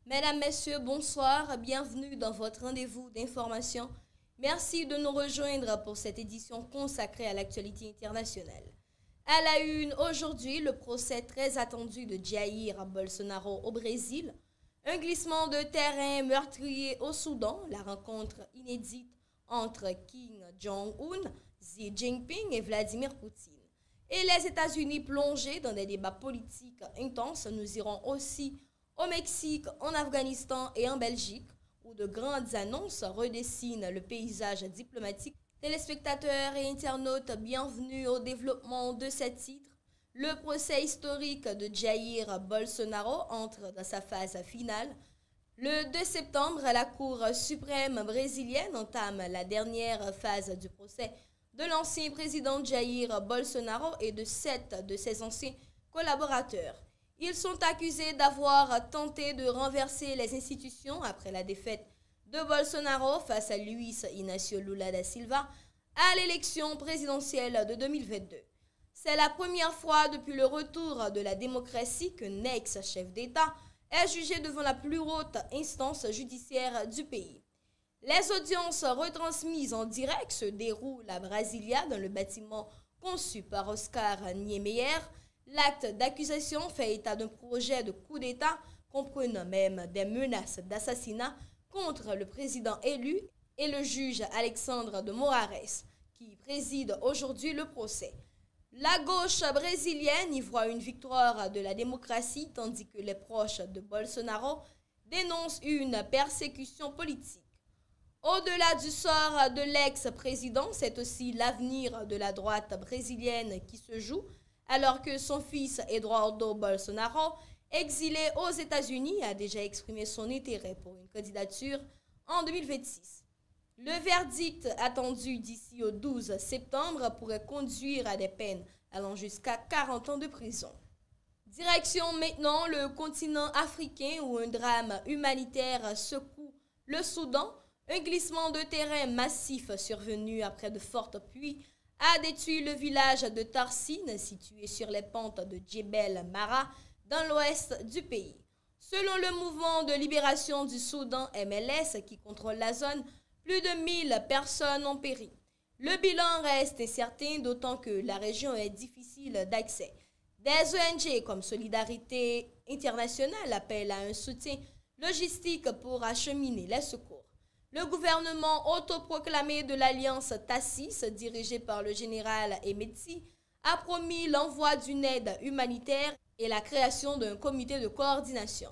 Mesdames, Messieurs, bonsoir, bienvenue dans votre rendez-vous d'information. Merci de nous rejoindre pour cette édition consacrée à l'actualité internationale. À la une, aujourd'hui, le procès très attendu de Jair Bolsonaro au Brésil, un glissement de terrain meurtrier au Soudan, la rencontre inédite entre Kim Jong-un, Xi Jinping et Vladimir Poutine. Et les États-Unis plongés dans des débats politiques intenses, nous irons aussi au Mexique, en Afghanistan et en Belgique, où de grandes annonces redessinent le paysage diplomatique. Téléspectateurs et internautes, bienvenue au développement de ce titre. Le procès historique de Jair Bolsonaro entre dans sa phase finale. Le 2 septembre, la Cour suprême brésilienne entame la dernière phase du procès de l'ancien président Jair Bolsonaro et de 7 de ses anciens collaborateurs. Ils sont accusés d'avoir tenté de renverser les institutions après la défaite de Bolsonaro face à Luiz Inácio Lula da Silva à l'élection présidentielle de 2022. C'est la première fois depuis le retour de la démocratie qu'un ex-chef d'État est jugé devant la plus haute instance judiciaire du pays. Les audiences retransmises en direct se déroulent à Brasilia dans le bâtiment conçu par Oscar Niemeyer. L'acte d'accusation fait état d'un projet de coup d'État comprenant même des menaces d'assassinat contre le président élu et le juge Alexandre de Moraes, qui préside aujourd'hui le procès. La gauche brésilienne y voit une victoire de la démocratie, tandis que les proches de Bolsonaro dénoncent une persécution politique. Au-delà du sort de l'ex-président, c'est aussi l'avenir de la droite brésilienne qui se joue, alors que son fils Eduardo Bolsonaro, exilé aux États-Unis, a déjà exprimé son intérêt pour une candidature en 2026. Le verdict attendu d'ici au 12 septembre pourrait conduire à des peines allant jusqu'à 40 ans de prison. Direction maintenant le continent africain où un drame humanitaire secoue le Soudan. Un glissement de terrain massif survenu après de fortes pluies a détruit le village de Tarsine, situé sur les pentes de Djebel Mara, dans l'ouest du pays. Selon le mouvement de libération du Soudan MLS, qui contrôle la zone, plus de 1000 personnes ont péri. Le bilan reste incertain, d'autant que la région est difficile d'accès. Des ONG comme Solidarité Internationale appellent à un soutien logistique pour acheminer les secours. Le gouvernement autoproclamé de l'Alliance Tassis, dirigé par le général Emeti, a promis l'envoi d'une aide humanitaire et la création d'un comité de coordination.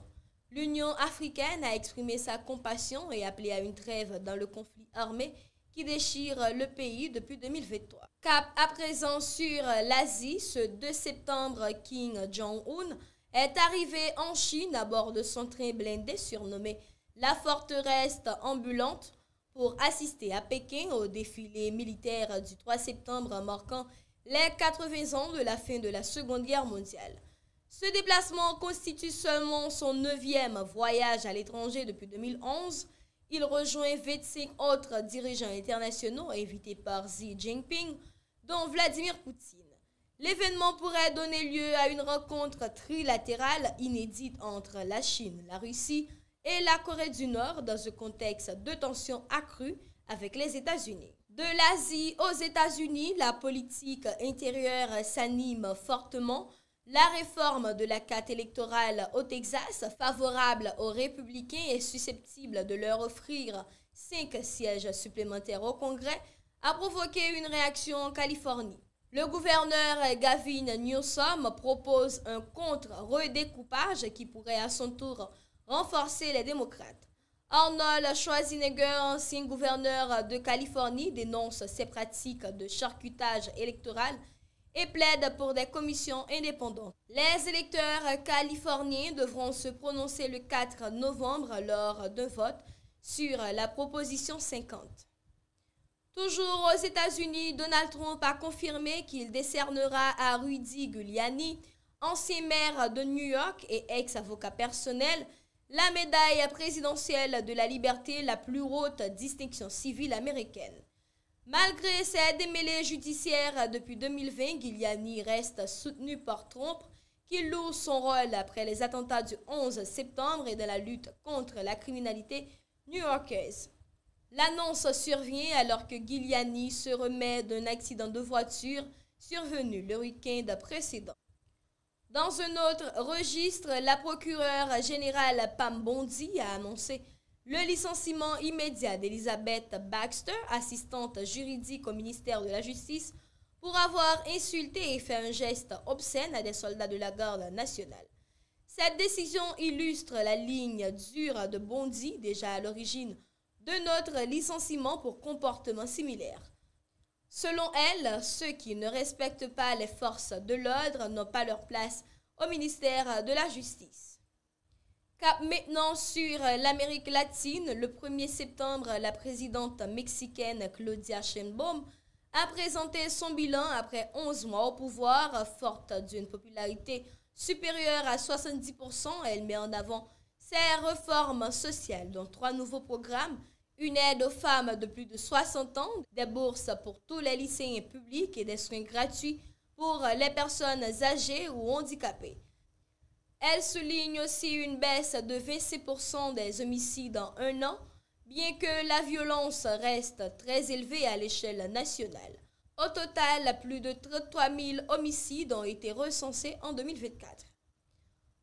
L'Union africaine a exprimé sa compassion et appelé à une trêve dans le conflit armé qui déchire le pays depuis 2023. Cap à présent sur l'Asie, ce 2 septembre, Kim Jong-un est arrivé en Chine à bord de son train blindé surnommé la forteresse ambulante pour assister à Pékin au défilé militaire du 3 septembre marquant les 80 ans de la fin de la Seconde Guerre mondiale. Ce déplacement constitue seulement son 9e voyage à l'étranger depuis 2011. Il rejoint 25 autres dirigeants internationaux invités par Xi Jinping, dont Vladimir Poutine. L'événement pourrait donner lieu à une rencontre trilatérale inédite entre la Chine, la Russie et la Corée du Nord dans un contexte de tensions accrues avec les États-Unis. De l'Asie aux États-Unis, la politique intérieure s'anime fortement. La réforme de la carte électorale au Texas, favorable aux républicains et susceptible de leur offrir 5 sièges supplémentaires au Congrès, a provoqué une réaction en Californie. Le gouverneur Gavin Newsom propose un contre-redécoupage qui pourrait à son tour renforcer les démocrates. Arnold Schwarzenegger, ancien gouverneur de Californie, dénonce ces pratiques de charcutage électoral et plaide pour des commissions indépendantes. Les électeurs californiens devront se prononcer le 4 novembre lors d'un vote sur la proposition 50. Toujours aux États-Unis, Donald Trump a confirmé qu'il décernera à Rudy Giuliani, ancien maire de New York et ex-avocat personnel, la médaille présidentielle de la liberté, la plus haute distinction civile américaine. Malgré ses démêlés judiciaires depuis 2020, Giuliani reste soutenu par Trump, qui loue son rôle après les attentats du 11 septembre et de la lutte contre la criminalité new-yorkaise. L'annonce survient alors que Giuliani se remet d'un accident de voiture survenu le week-end précédent. Dans un autre registre, la procureure générale Pam Bondi a annoncé le licenciement immédiat d'Elizabeth Baxter, assistante juridique au ministère de la Justice, pour avoir insulté et fait un geste obscène à des soldats de la garde nationale. Cette décision illustre la ligne dure de Bondi, déjà à l'origine de notre licenciement pour comportement similaire. Selon elle, ceux qui ne respectent pas les forces de l'ordre n'ont pas leur place au ministère de la Justice. Cap maintenant sur l'Amérique latine, le 1er septembre, la présidente mexicaine Claudia Sheinbaum a présenté son bilan après 11 mois au pouvoir, forte d'une popularité supérieure à 70%. Elle met en avant ses réformes sociales, dont 3 nouveaux programmes, une aide aux femmes de plus de 60 ans, des bourses pour tous les lycéens publics et des soins gratuits pour les personnes âgées ou handicapées. Elle souligne aussi une baisse de 26% des homicides en un an, bien que la violence reste très élevée à l'échelle nationale. Au total, plus de 33 000 homicides ont été recensés en 2024.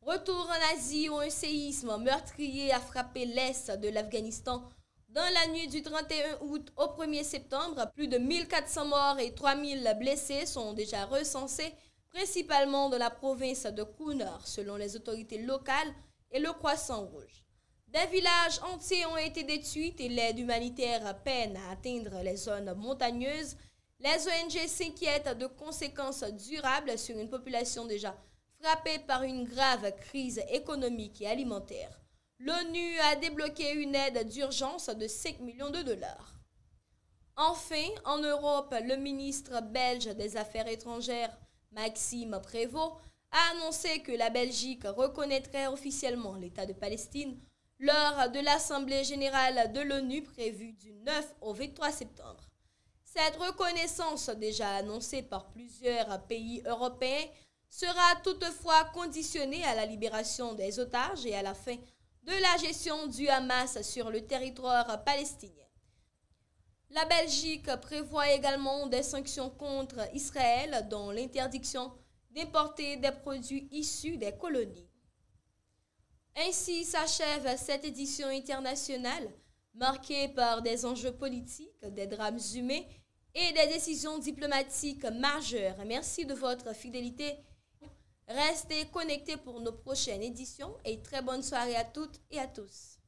Retour en Asie où un séisme meurtrier a frappé l'est de l'Afghanistan dans la nuit du 31 août au 1er septembre. Plus de 1400 morts et 3000 blessés sont déjà recensés, principalement dans la province de Kunar, selon les autorités locales et le Croissant Rouge. Des villages entiers ont été détruits et l'aide humanitaire peine à atteindre les zones montagneuses. Les ONG s'inquiètent de conséquences durables sur une population déjà frappée par une grave crise économique et alimentaire. L'ONU a débloqué une aide d'urgence de 5 millions de dollars. Enfin, en Europe, le ministre belge des Affaires étrangères, Maxime Prévost, a annoncé que la Belgique reconnaîtrait officiellement l'État de Palestine lors de l'Assemblée générale de l'ONU prévue du 9 au 23 septembre. Cette reconnaissance, déjà annoncée par plusieurs pays européens, sera toutefois conditionnée à la libération des otages et à la fin de la gestion du Hamas sur le territoire palestinien. La Belgique prévoit également des sanctions contre Israël, dont l'interdiction d'importer des produits issus des colonies. Ainsi s'achève cette édition internationale, marquée par des enjeux politiques, des drames humains et des décisions diplomatiques majeures. Merci de votre fidélité. Restez connectés pour nos prochaines éditions et très bonne soirée à toutes et à tous.